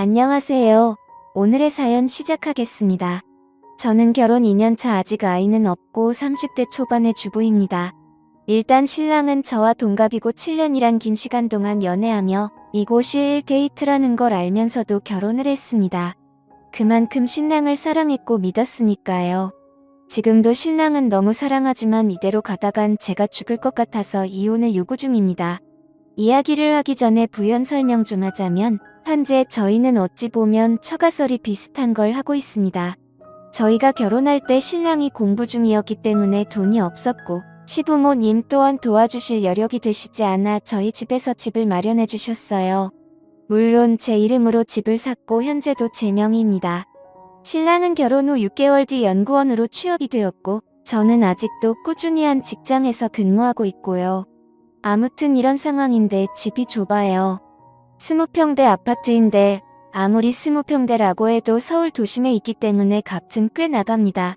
안녕하세요. 오늘의 사연 시작하겠습니다. 저는 결혼 2년차 아직 아이는 없고 30대 초반의 주부입니다. 일단 신랑은 저와 동갑이고 7년이란 긴 시간 동안 연애하며 이곳이 1데이트라는 걸 알면서도 결혼을 했습니다. 그만큼 신랑을 사랑했고 믿었으니까요. 지금도 신랑은 너무 사랑하지만 이대로 가다간 제가 죽을 것 같아서 이혼을 요구 중입니다. 이야기를 하기 전에 부연 설명 좀 하자면 현재 저희는 어찌 보면 처가설이 비슷한 걸 하고 있습니다. 저희가 결혼할 때 신랑이 공부 중이었기 때문에 돈이 없었고 시부모님 또한 도와주실 여력이 되시지 않아 저희 집에서 집을 마련해 주셨어요. 물론 제 이름으로 집을 샀고 현재도 제 명의입니다. 신랑은 결혼 후 6개월 뒤 연구원으로 취업이 되었고 저는 아직도 꾸준히 한 직장에서 근무하고 있고요. 아무튼 이런 상황인데 집이 좁아요. 20평대 아파트인데 아무리 20평대라고 해도 서울 도심에 있기 때문에 값은 꽤 나갑니다.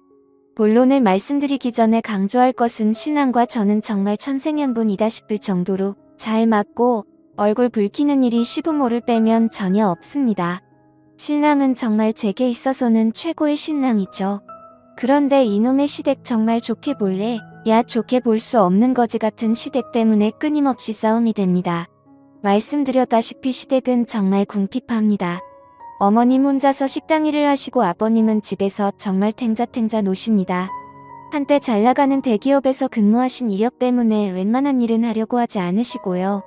본론을 말씀드리기 전에 강조할 것은 신랑과 저는 정말 천생연분이다 싶을 정도로 잘 맞고 얼굴 붉히는 일이 시부모를 빼면 전혀 없습니다. 신랑은 정말 제게 있어서는 최고의 신랑이죠. 그런데 이놈의 시댁 정말 좋게 볼래? 야 좋게 볼 수 없는 거지 같은 시댁 때문에 끊임없이 싸움이 됩니다. 말씀드렸다시피 시댁은 정말 궁핍합니다. 어머님 혼자서 식당 일을 하시고 아버님은 집에서 정말 탱자탱자 노십니다. 한때 잘나가는 대기업에서 근무하신 이력 때문에 웬만한 일은 하려고 하지 않으시고요.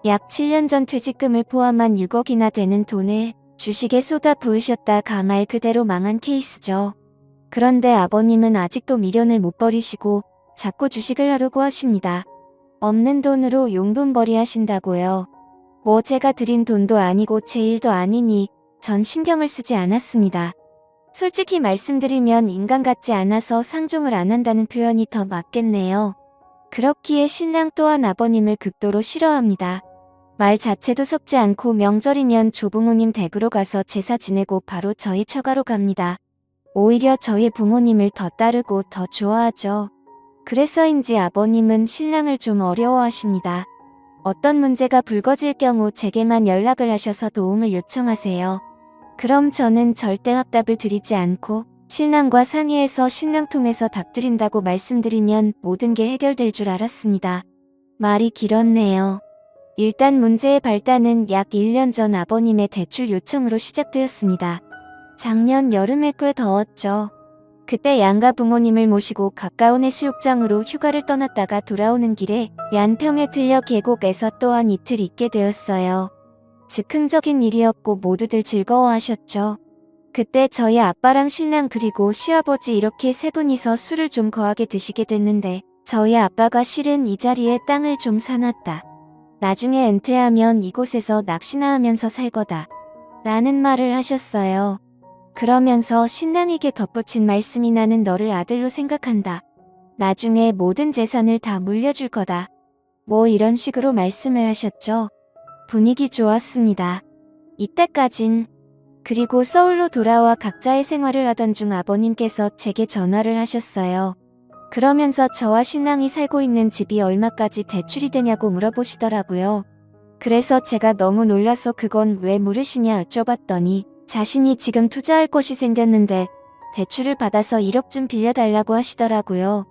약 7년 전 퇴직금을 포함한 6억이나 되는 돈을 주식에 쏟아 부으셨다가 말 그대로 망한 케이스죠. 그런데 아버님은 아직도 미련을 못 버리시고 자꾸 주식을 하려고 하십니다. 없는 돈으로 용돈벌이 하신다고요. 뭐 제가 드린 돈도 아니고 제 일도 아니니 전 신경을 쓰지 않았습니다. 솔직히 말씀드리면 인간 같지 않아서 상종을 안 한다는 표현이 더 맞겠네요. 그렇기에 신랑 또한 아버님을 극도로 싫어합니다. 말 자체도 섞지 않고 명절이면 조부모님 댁으로 가서 제사 지내고 바로 저희 처가로 갑니다. 오히려 저희 부모님을 더 따르고 더 좋아하죠. 그래서인지 아버님은 신랑을 좀 어려워하십니다. 어떤 문제가 불거질 경우 제게만 연락을 하셔서 도움을 요청하세요. 그럼 저는 절대 확답을 드리지 않고 신랑과 상의해서 신랑 통해서 답드린다고 말씀드리면 모든 게 해결될 줄 알았습니다. 말이 길었네요. 일단 문제의 발단은 약 1년 전 아버님의 대출 요청으로 시작되었습니다. 작년 여름에 꽤 더웠죠. 그때 양가 부모님을 모시고 가까운 해수욕장으로 휴가를 떠났다가 돌아오는 길에 양평에 들려 계곡에서 또한 이틀 있게 되었어요. 즉흥적인 일이었고 모두들 즐거워하셨죠. 그때 저희 아빠랑 신랑 그리고 시아버지 이렇게 세 분이서 술을 좀 거하게 드시게 됐는데 저희 아빠가 실은 이 자리에 땅을 좀 사놨다. 나중에 은퇴하면 이곳에서 낚시나 하면서 살 거다. 라는 말을 하셨어요. 그러면서 신랑에게 덧붙인 말씀이 나는 너를 아들로 생각한다. 나중에 모든 재산을 다 물려줄 거다. 뭐 이런 식으로 말씀을 하셨죠. 분위기 좋았습니다. 이때까진. 그리고 서울로 돌아와 각자의 생활을 하던 중 아버님께서 제게 전화를 하셨어요. 그러면서 저와 신랑이 살고 있는 집이 얼마까지 대출이 되냐고 물어보시더라고요. 그래서 제가 너무 놀라서 그건 왜 물으시냐 여쭤봤더니 자신이 지금 투자할 곳이 생겼는데 대출을 받아서 1억쯤 빌려달라고 하시더라고요.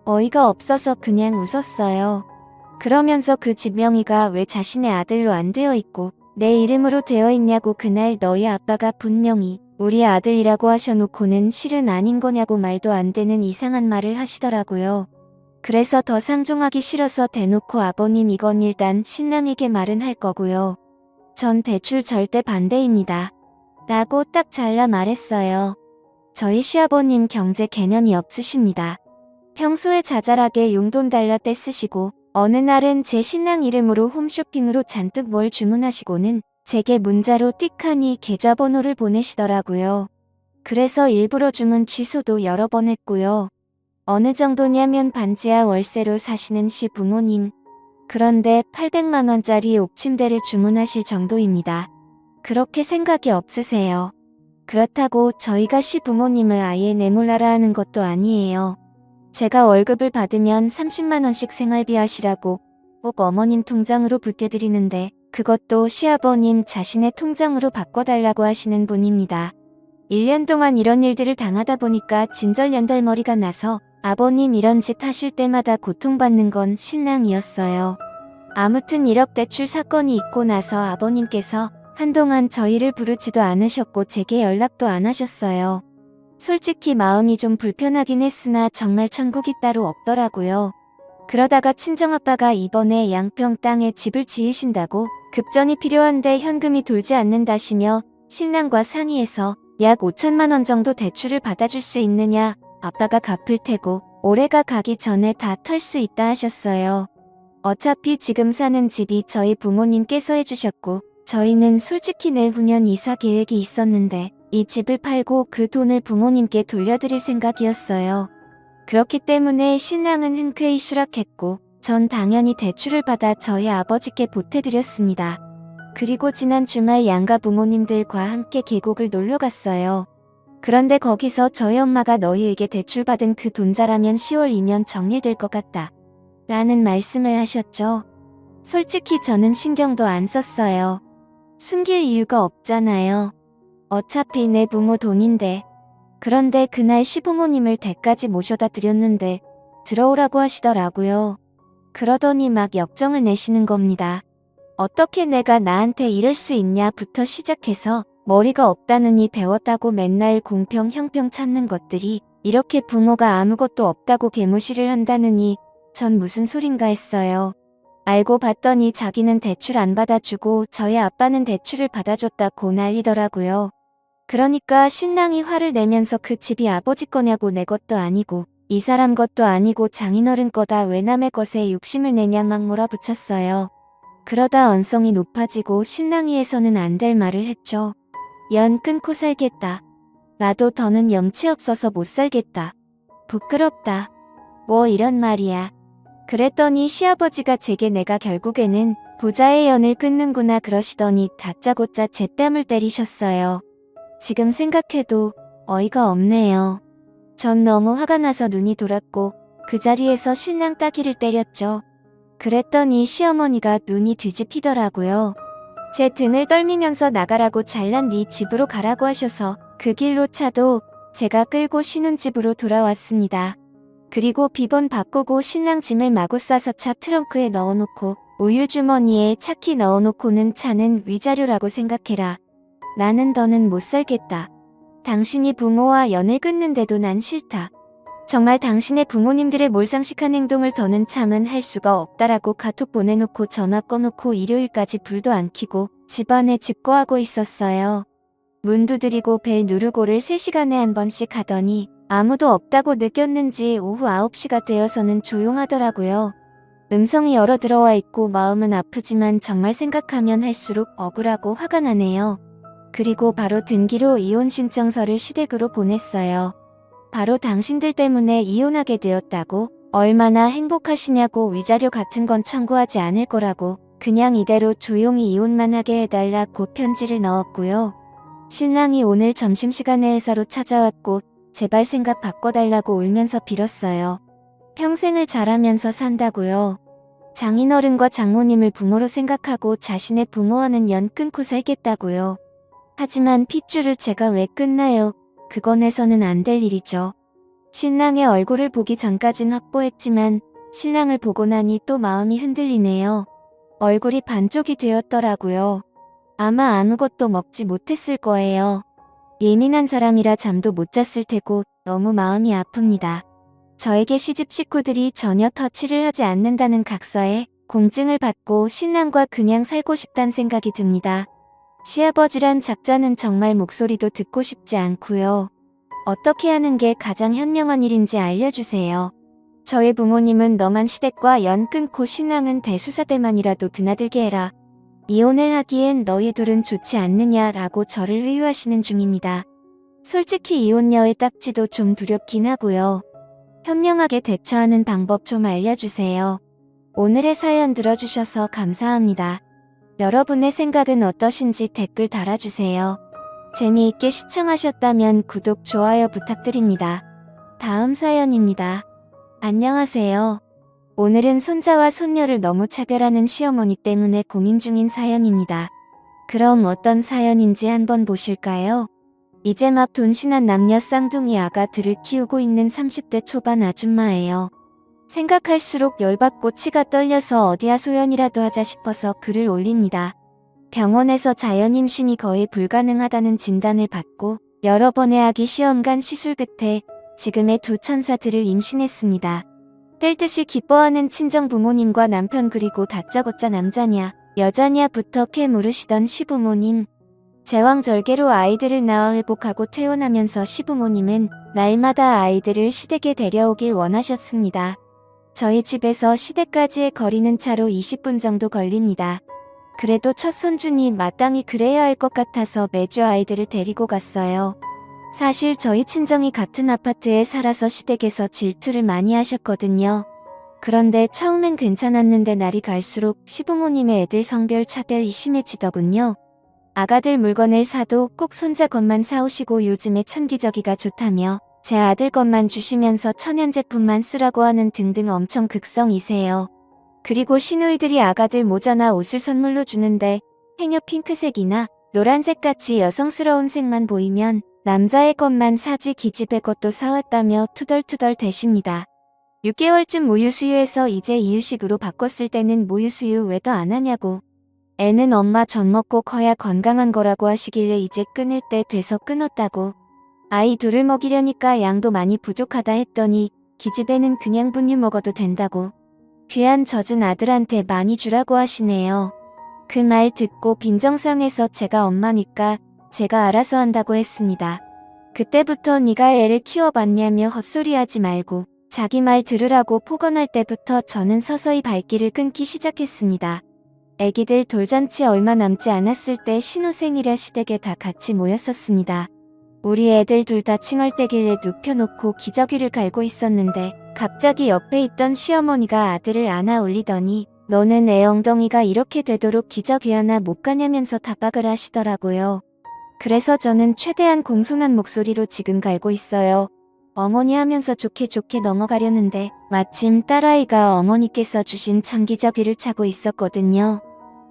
어이가 없어서 그냥 웃었어요. 그러면서 그 집 명의가 왜 자신의 아들로 안 되어 있고 내 이름으로 되어 있냐고 그날 너희 아빠가 분명히 우리 아들이라고 하셔놓고는 실은 아닌 거냐고 말도 안 되는 이상한 말을 하시더라고요. 그래서 더 상종하기 싫어서 대놓고 아버님 이건 일단 신랑에게 말은 할 거고요. 전 대출 절대 반대입니다. 라고 딱 잘라 말했어요. 저희 시아버님 경제 개념이 없으십니다. 평소에 자잘하게 용돈 달라 떼쓰시고 어느 날은 제 신랑 이름으로 홈쇼핑으로 잔뜩 뭘 주문하시고는 제게 문자로 띡하니 계좌번호를 보내시더라고요. 그래서 일부러 주문 취소도 여러 번 했고요. 어느 정도냐면 반지하 월세로 사시는 시부모님. 그런데 800만 원짜리 옥침대를 주문하실 정도입니다. 그렇게 생각이 없으세요. 그렇다고 저희가 시부모님을 아예 내몰라라 하는 것도 아니에요. 제가 월급을 받으면 30만 원씩 생활비 하시라고 꼭 어머님 통장으로 부텨드리는데 그것도 시아버님 자신의 통장으로 바꿔달라고 하시는 분입니다. 1년 동안 이런 일들을 당하다 보니까 진절연달머리가 나서 아버님 이런 짓 하실 때마다 고통받는 건 신랑이었어요. 아무튼 1억 대출 사건이 있고 나서 아버님께서 한동안 저희를 부르지도 않으셨고 제게 연락도 안 하셨어요. 솔직히 마음이 좀 불편하긴 했으나 정말 천국이 따로 없더라고요. 그러다가 친정아빠가 이번에 양평 땅에 집을 지으신다고 급전이 필요한데 현금이 돌지 않는다시며 신랑과 상의해서 약 5천만 원 정도 대출을 받아줄 수 있느냐, 아빠가 갚을 테고 올해가 가기 전에 다 털 수 있다 하셨어요. 어차피 지금 사는 집이 저희 부모님께서 해주셨고 저희는 솔직히 내후년 이사 계획이 있었는데 이 집을 팔고 그 돈을 부모님께 돌려드릴 생각이었어요. 그렇기 때문에 신랑은 흔쾌히 수락했고 전 당연히 대출을 받아 저희 아버지께 보태드렸습니다. 그리고 지난 주말 양가 부모님들과 함께 계곡을 놀러 갔어요. 그런데 거기서 저희 엄마가 너희에게 대출받은 그 돈 잘하면 10월이면 정리될 것 같다 라는 말씀을 하셨죠. 솔직히 저는 신경도 안 썼어요. 숨길 이유가 없잖아요. 어차피 내 부모 돈인데. 그런데 그날 시부모님을 댁까지 모셔다 드렸는데 들어오라고 하시더라고요. 그러더니 막 역정을 내시는 겁니다. 어떻게 내가 나한테 이럴 수 있냐부터 시작해서 머리가 없다느니 배웠다고 맨날 공평 형평 찾는 것들이 이렇게 부모가 아무것도 없다고 개무시를 한다느니 전 무슨 소린가 했어요. 알고 봤더니 자기는 대출 안 받아주고 저희 아빠는 대출을 받아줬다고 난리더라고요. 그러니까 신랑이 화를 내면서 그 집이 아버지 거냐고 내 것도 아니고 이 사람 것도 아니고 장인어른 거다 왜 남의 것에 욕심을 내냐 막 몰아붙였어요. 그러다 언성이 높아지고 신랑이에서는 안 될 말을 했죠. 연 끊고 살겠다. 나도 더는 염치 없어서 못 살겠다. 부끄럽다. 뭐 이런 말이야. 그랬더니 시아버지가 제게 내가 결국에는 부자의 연을 끊는구나 그러시더니 다짜고짜 제 뺨을 때리셨어요. 지금 생각해도 어이가 없네요. 전 너무 화가 나서 눈이 돌았고 그 자리에서 신랑 따귀를 때렸죠. 그랬더니 시어머니가 눈이 뒤집히더라고요. 제 등을 떨미면서 나가라고 잘난 네 집으로 가라고 하셔서 그 길로 차도 제가 끌고 신혼집으로 돌아왔습니다. 그리고 비번 바꾸고 신랑 짐을 마구 싸서 차 트렁크에 넣어놓고 우유 주머니에 차키 넣어놓고는 차는 위자료라고 생각해라. 나는 더는 못 살겠다. 당신이 부모와 연을 끊는데도 난 싫다. 정말 당신의 부모님들의 몰상식한 행동을 더는 참은 할 수가 없다라고 카톡 보내놓고 전화 꺼놓고 일요일까지 불도 안 켜고 집안에 집거하고 있었어요. 문 두드리고 벨 누르고를 3시간에 한 번씩 하더니 아무도 없다고 느꼈는지 오후 9시가 되어서는 조용하더라고요. 음성이 여러 들어와 있고 마음은 아프지만 정말 생각하면 할수록 억울하고 화가 나네요. 그리고 바로 등기로 이혼 신청서를 시댁으로 보냈어요. 바로 당신들 때문에 이혼하게 되었다고 얼마나 행복하시냐고 위자료 같은 건 청구하지 않을 거라고 그냥 이대로 조용히 이혼만 하게 해달라고 편지를 넣었고요. 신랑이 오늘 점심시간에 회사로 찾아왔고 제발 생각 바꿔달라고 울면서 빌었어요. 평생을 잘하면서 산다고요. 장인어른과 장모님을 부모로 생각하고 자신의 부모와는 연 끊고 살겠다고요. 하지만 핏줄을 제가 왜 끊나요? 그건 해서는 안 될 일이죠. 신랑의 얼굴을 보기 전까진 확보했지만 신랑을 보고 나니 또 마음이 흔들리네요. 얼굴이 반쪽이 되었더라고요. 아마 아무것도 먹지 못했을 거예요. 예민한 사람이라 잠도 못 잤을 테고 너무 마음이 아픕니다. 저에게 시집 식구들이 전혀 터치를 하지 않는다는 각서에 공증을 받고 신랑과 그냥 살고 싶단 생각이 듭니다. 시아버지란 작자는 정말 목소리도 듣고 싶지 않고요. 어떻게 하는 게 가장 현명한 일인지 알려주세요. 저희 부모님은 너만 시댁과 연 끊고 신랑은 대수사대만이라도 드나들게 해라. 이혼을 하기엔 너희 둘은 좋지 않느냐라고 저를 회유하시는 중입니다. 솔직히 이혼녀의 딱지도 좀 두렵긴 하고요. 현명하게 대처하는 방법 좀 알려주세요. 오늘의 사연 들어주셔서 감사합니다. 여러분의 생각은 어떠신지 댓글 달아주세요. 재미있게 시청하셨다면 구독, 좋아요 부탁드립니다. 다음 사연입니다. 안녕하세요. 오늘은 손자와 손녀를 너무 차별하는 시어머니 때문에 고민 중인 사연입니다. 그럼 어떤 사연인지 한번 보실까요? 이제 막 돈신한 남녀 쌍둥이 아가들을 키우고 있는 30대 초반 아줌마예요. 생각할수록 열받고 치가 떨려서 어디야 소연이라도 하자 싶어서 글을 올립니다. 병원에서 자연 임신이 거의 불가능하다는 진단을 받고 여러 번의 아기 시험관 시술 끝에 지금의 두 천사들을 임신했습니다. 뗄 듯이 기뻐하는 친정 부모님과 남편 그리고 다짜고짜 남자냐 여자냐부터 캐 물으시던 시부모님. 제왕절개로 아이들을 낳아 회복하고 퇴원하면서 시부모님은 날마다 아이들을 시댁에 데려오길 원하셨습니다. 저희 집에서 시댁까지의 거리는 차로 20분 정도 걸립니다. 그래도 첫 손주니 마땅히 그래야 할 것 같아서 매주 아이들을 데리고 갔어요. 사실 저희 친정이 같은 아파트에 살아서 시댁에서 질투를 많이 하셨거든요. 그런데 처음엔 괜찮았는데 날이 갈수록 시부모님의 애들 성별 차별이 심해지더군요. 아가들 물건을 사도 꼭 손자 것만 사오시고 요즘에 천기저기가 좋다며 제 아들 것만 주시면서 천연제품만 쓰라고 하는 등등 엄청 극성이세요. 그리고 시누이들이 아가들 모자나 옷을 선물로 주는데 행여 핑크색이나 노란색같이 여성스러운 색만 보이면 남자의 것만 사지 기집애 것도 사왔다며 투덜투덜 대십니다. 6개월쯤 모유수유해서 이제 이유식으로 바꿨을 때는 모유수유 왜 더 안 하냐고. 애는 엄마 젖 먹고 커야 건강한 거라고 하시길래 이제 끊을 때 돼서 끊었다고. 아이 둘을 먹이려니까 양도 많이 부족하다 했더니 기집애는 그냥 분유 먹어도 된다고. 귀한 젖은 아들한테 많이 주라고 하시네요. 그 말 듣고 빈정상해서 제가 엄마니까 제가 알아서 한다고 했습니다. 그때부터 네가 애를 키워봤냐며 헛소리하지 말고 자기 말 들으라고 포건할 때부터 저는 서서히 발길을 끊기 시작했습니다. 애기들 돌잔치 얼마 남지 않았을 때 신혼생이라 시댁에 다 같이 모였었습니다. 우리 애들 둘 다 칭얼대길래 눕혀놓고 기저귀를 갈고 있었는데 갑자기 옆에 있던 시어머니가 아들을 안아 올리더니 너는 애 엉덩이가 이렇게 되도록 기저귀 하나 못 가냐면서 답박을 하시더라고요. 그래서 저는 최대한 공손한 목소리로 지금 갈고 있어요. 어머니 하면서 좋게 좋게 넘어가려는데 마침 딸아이가 어머니께서 주신 천기저귀를 차고 있었거든요.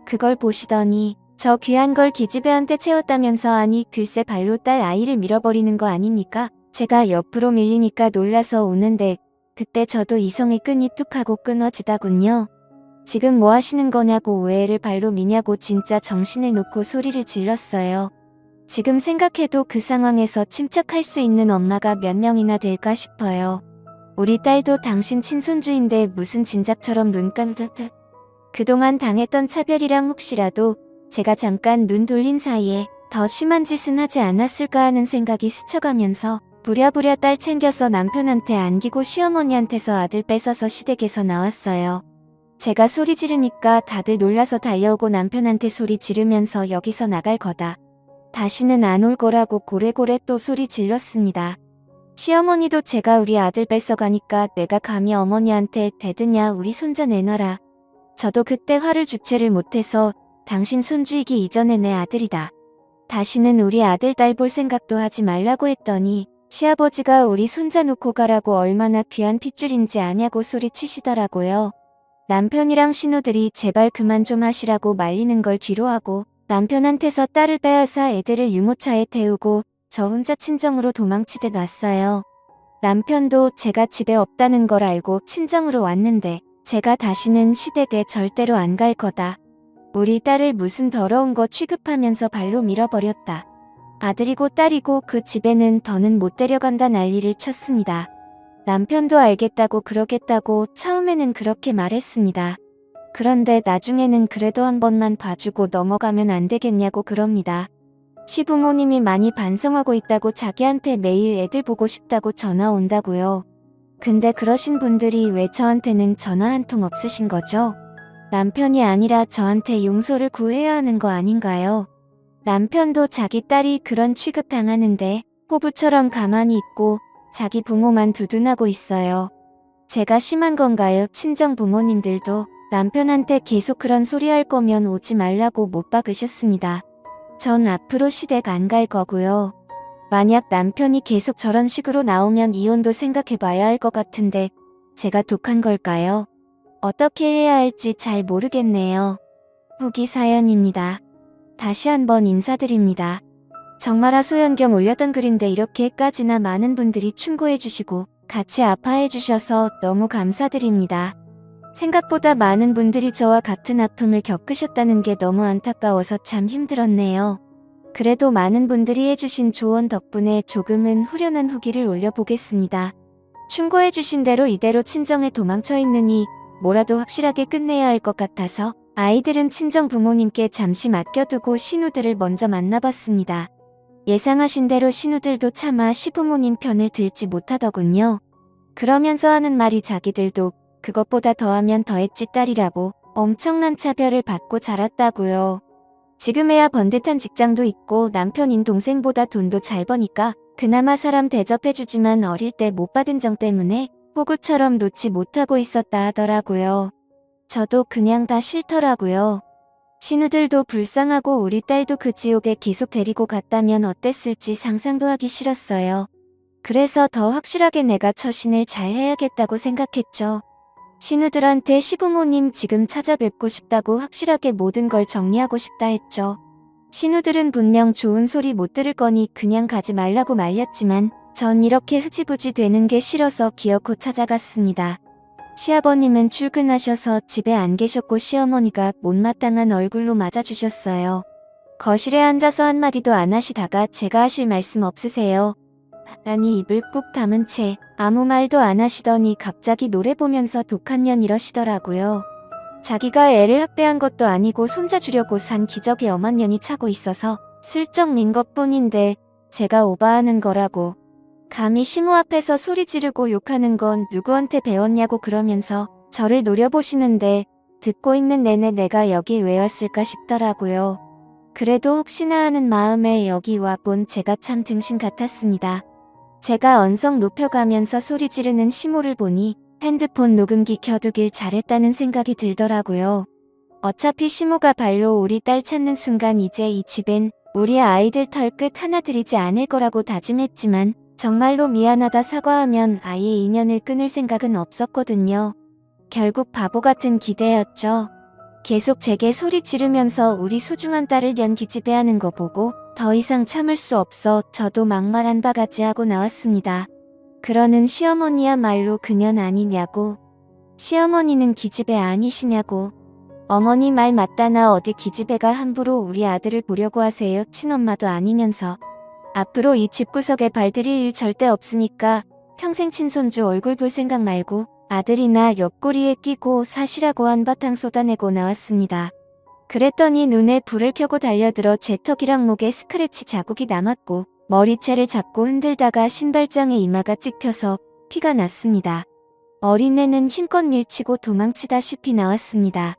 그걸 보시더니 저 귀한 걸 기집애한테 채웠다면서 아니 글쎄 발로 딸 아이를 밀어버리는 거 아닙니까? 제가 옆으로 밀리니까 놀라서 우는데 그때 저도 이성의 끈이 뚝 하고 끊어지다군요. 지금 뭐 하시는 거냐고 왜 애를 발로 미냐고 진짜 정신을 놓고 소리를 질렀어요. 지금 생각해도 그 상황에서 침착할 수 있는 엄마가 몇 명이나 될까 싶어요. 우리 딸도 당신 친손주인데 무슨 진작처럼 눈 깜듯. 그동안 당했던 차별이랑 혹시라도 제가 잠깐 눈 돌린 사이에 더 심한 짓은 하지 않았을까 하는 생각이 스쳐가면서 부랴부랴 딸 챙겨서 남편한테 안기고 시어머니한테서 아들 뺏어서 시댁에서 나왔어요. 제가 소리 지르니까 다들 놀라서 달려오고 남편한테 소리 지르면서 여기서 나갈 거다. 다시는 안 올 거라고 고래고래 또 소리 질렀습니다. 시어머니도 제가 우리 아들 뺏어가니까 내가 감히 어머니한테 대드냐 우리 손자 내놔라. 저도 그때 화를 주체를 못해서 당신 손주이기 이전에 내 아들이다. 다시는 우리 아들 딸 볼 생각도 하지 말라고 했더니 시아버지가 우리 손자 놓고 가라고 얼마나 귀한 핏줄인지 아냐고 소리치시더라고요. 남편이랑 신우들이 제발 그만 좀 하시라고 말리는 걸 뒤로하고 남편한테서 딸을 빼앗아 애들을 유모차에 태우고 저 혼자 친정으로 도망치듯 왔어요. 남편도 제가 집에 없다는 걸 알고 친정으로 왔는데 제가 다시는 시댁에 절대로 안 갈 거다. 우리 딸을 무슨 더러운 거 취급하면서 발로 밀어버렸다. 아들이고 딸이고 그 집에는 더는 못 데려간다 난리를 쳤습니다. 남편도 알겠다고 그러겠다고 처음에는 그렇게 말했습니다. 그런데 나중에는 그래도 한 번만 봐주고 넘어가면 안 되겠냐고 그럽니다. 시부모님이 많이 반성하고 있다고 자기한테 매일 애들 보고 싶다고 전화 온다고요. 근데 그러신 분들이 왜 저한테는 전화 한 통 없으신 거죠? 남편이 아니라 저한테 용서를 구해야 하는 거 아닌가요? 남편도 자기 딸이 그런 취급 당하는데 호부처럼 가만히 있고 자기 부모만 두둔하고 있어요. 제가 심한 건가요? 친정 부모님들도 남편한테 계속 그런 소리 할 거면 오지 말라고 못 박으셨습니다. 전 앞으로 시댁 안 갈 거고요. 만약 남편이 계속 저런 식으로 나오면 이혼도 생각해봐야 할 것 같은데 제가 독한 걸까요? 어떻게 해야 할지 잘 모르겠네요. 후기 사연입니다. 다시 한번 인사드립니다. 정말 하소연 겸 올렸던 글인데 이렇게까지나 많은 분들이 충고해주시고 같이 아파해주셔서 너무 감사드립니다. 생각보다 많은 분들이 저와 같은 아픔을 겪으셨다는 게 너무 안타까워서 참 힘들었네요. 그래도 많은 분들이 해주신 조언 덕분에 조금은 후련한 후기를 올려보겠습니다. 충고해주신 대로 이대로 친정에 도망쳐 있느니 뭐라도 확실하게 끝내야 할 것 같아서 아이들은 친정 부모님께 잠시 맡겨두고 신우들을 먼저 만나봤습니다. 예상하신 대로 신우들도 차마 시부모님 편을 들지 못하더군요. 그러면서 하는 말이 자기들도 그것보다 더하면 더했지 딸이라고 엄청난 차별을 받고 자랐다고요. 지금에야 번듯한 직장도 있고 남편인 동생보다 돈도 잘 버니까 그나마 사람 대접해주지만 어릴 때 못 받은 정 때문에 호구처럼 놓지 못하고 있었다 하더라고요. 저도 그냥 다 싫더라고요. 신우들도 불쌍하고 우리 딸도 그 지옥에 계속 데리고 갔다면 어땠을지 상상도 하기 싫었어요. 그래서 더 확실하게 내가 처신을 잘 해야겠다고 생각했죠. 신우들한테 시부모님 지금 찾아뵙고 싶다고 확실하게 모든 걸 정리하고 싶다 했죠. 신우들은 분명 좋은 소리 못 들을 거니 그냥 가지 말라고 말렸지만 전 이렇게 흐지부지 되는 게 싫어서 기어코 찾아갔습니다. 시아버님은 출근하셔서 집에 안 계셨고 시어머니가 못마땅한 얼굴로 맞아주셨어요. 거실에 앉아서 한마디도 안 하시다가 제가 하실 말씀 없으세요? 라니 입을 꾹 다문 채 아무 말도 안 하시더니 갑자기 노래 보면서 독한 년 이러시더라고요. 자기가 애를 학대한 것도 아니고 손자 주려고 산 기저귀 엄한 년이 차고 있어서 슬쩍 민 것뿐인데 제가 오바하는 거라고. 감히 시모 앞에서 소리 지르고 욕하는 건 누구한테 배웠냐고 그러면서 저를 노려보시는데 듣고 있는 내내 내가 여기 왜 왔을까 싶더라고요. 그래도 혹시나 하는 마음에 여기 와본 제가 참 등신 같았습니다. 제가 언성 높여가면서 소리 지르는 시모를 보니 핸드폰 녹음기 켜두길 잘했다는 생각이 들더라고요. 어차피 시모가 발로 우리 딸 찾는 순간 이제 이 집엔 우리 아이들 털끝 하나 들이지 않을 거라고 다짐했지만 정말로 미안하다 사과하면 아예 인연을 끊을 생각은 없었거든요. 결국 바보 같은 기대였죠. 계속 제게 소리 지르면서 우리 소중한 딸을 연기지배하는 거 보고 더 이상 참을 수 없어 저도 막말한 바가지 하고 나왔습니다. 그러는 시어머니야말로 그년 아니냐고. 시어머니는 기집애 아니시냐고. 어머니 말 맞다나 어디 기집애가 함부로 우리 아들을 보려고 하세요. 친엄마도 아니면서. 앞으로 이 집구석에 발들일 일 절대 없으니까 평생 친손주 얼굴 볼 생각 말고 아들이나 옆구리에 끼고 사시라고 한바탕 쏟아내고 나왔습니다. 그랬더니 눈에 불을 켜고 달려들어 제 턱이랑 목에 스크래치 자국이 남았고 머리채를 잡고 흔들다가 신발장에 이마가 찍혀서 피가 났습니다. 어린애는 힘껏 밀치고 도망치다시피 나왔습니다.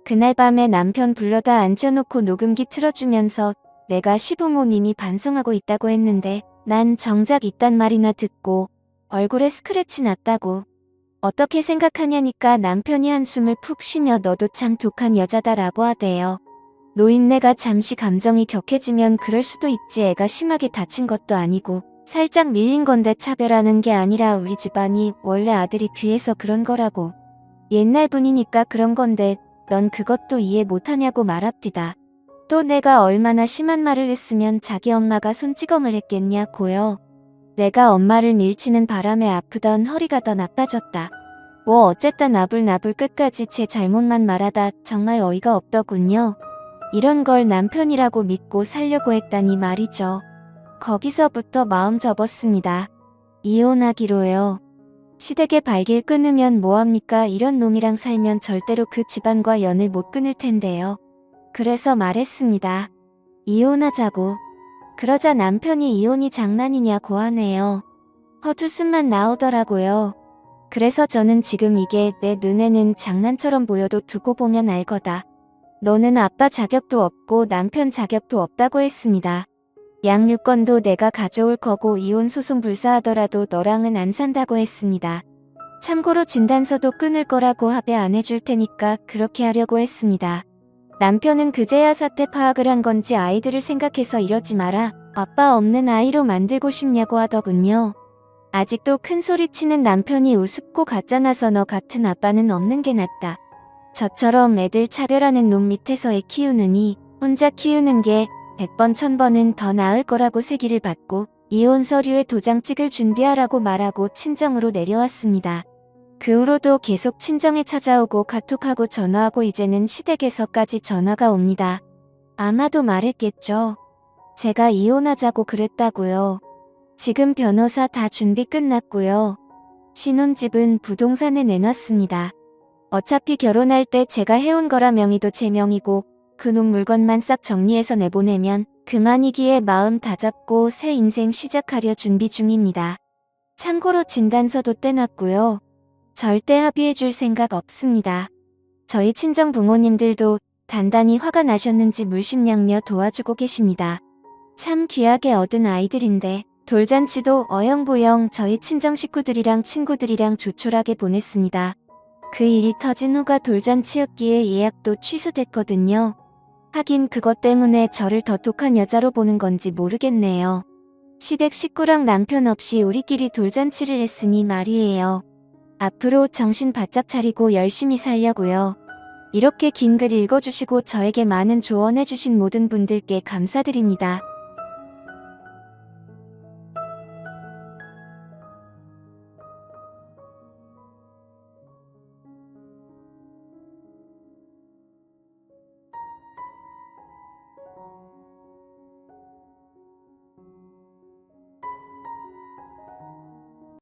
그날 밤에 남편 불러다 앉혀놓고 녹음기 틀어주면서 내가 시부모님이 반성하고 있다고 했는데 난 정작 이딴 말이나 듣고 얼굴에 스크래치 났다고. 어떻게 생각하냐니까 남편이 한숨을 푹 쉬며 너도 참 독한 여자다라고 하대요. 노인네가 잠시 감정이 격해지면 그럴 수도 있지 애가 심하게 다친 것도 아니고 살짝 밀린 건데 차별하는 게 아니라 우리 집안이 원래 아들이 귀해서 그런 거라고. 옛날 분이니까 그런 건데 넌 그것도 이해 못하냐고 말합디다. 또 내가 얼마나 심한 말을 했으면 자기 엄마가 손찌검을 했겠냐고요. 내가 엄마를 밀치는 바람에 아프던 허리가 더 나빠졌다. 뭐 어쨌다 나불나불 끝까지 제 잘못만 말하다 정말 어이가 없더군요. 이런 걸 남편이라고 믿고 살려고 했다니 말이죠. 거기서부터 마음 접었습니다. 이혼하기로요. 시댁에 발길 끊으면 뭐합니까? 이런 놈이랑 살면 절대로 그 집안과 연을 못 끊을 텐데요. 그래서 말했습니다. 이혼하자고. 그러자 남편이 이혼이 장난이냐고 하네요. 헛웃음만 나오더라고요. 그래서 저는 지금 이게 내 눈에는 장난처럼 보여도 두고 보면 알 거다. 너는 아빠 자격도 없고 남편 자격도 없다고 했습니다. 양육권도 내가 가져올 거고 이혼 소송 불사하더라도 너랑은 안 산다고 했습니다. 참고로 진단서도 끊을 거라고 합의 안 해줄 테니까 그렇게 하려고 했습니다. 남편은 그제야 사태 파악을 한 건지 아이들을 생각해서 이러지 마라. 아빠 없는 아이로 만들고 싶냐고 하더군요. 아직도 큰 소리 치는 남편이 우습고 가짜나서 너 같은 아빠는 없는 게 낫다. 저처럼 애들 차별하는 놈 밑에서 애 키우느니 혼자 키우는 게 100번 1000번은 더 나을 거라고 세기를 받고 이혼 서류에 도장 찍을 준비하라고 말하고 친정으로 내려왔습니다. 그 후로도 계속 친정에 찾아오고 카톡하고 전화하고 이제는 시댁에서까지 전화가 옵니다. 아마도 말했겠죠. 제가 이혼하자고 그랬다고요. 지금 변호사 다 준비 끝났고요. 신혼집은 부동산에 내놨습니다. 어차피 결혼할 때 제가 해온 거라 명의도 제 명이고 그놈 물건만 싹 정리해서 내보내면 그만이기에 마음 다잡고 새 인생 시작하려 준비 중입니다. 참고로 진단서도 떼놨고요. 절대 합의해줄 생각 없습니다. 저희 친정 부모님들도 단단히 화가 나셨는지 물심양며 도와주고 계십니다. 참 귀하게 얻은 아이들인데 돌잔치도 어영부영 저희 친정 식구들이랑 친구들이랑 조촐하게 보냈습니다. 그 일이 터진 후가 돌잔치였기에 예약도 취소됐거든요. 하긴 그것 때문에 저를 더 독한 여자로 보는 건지 모르겠네요. 시댁 식구랑 남편 없이 우리끼리 돌잔치를 했으니 말이에요. 앞으로 정신 바짝 차리고 열심히 살려고요. 이렇게 긴 글 읽어주시고 저에게 많은 조언해주신 모든 분들께 감사드립니다.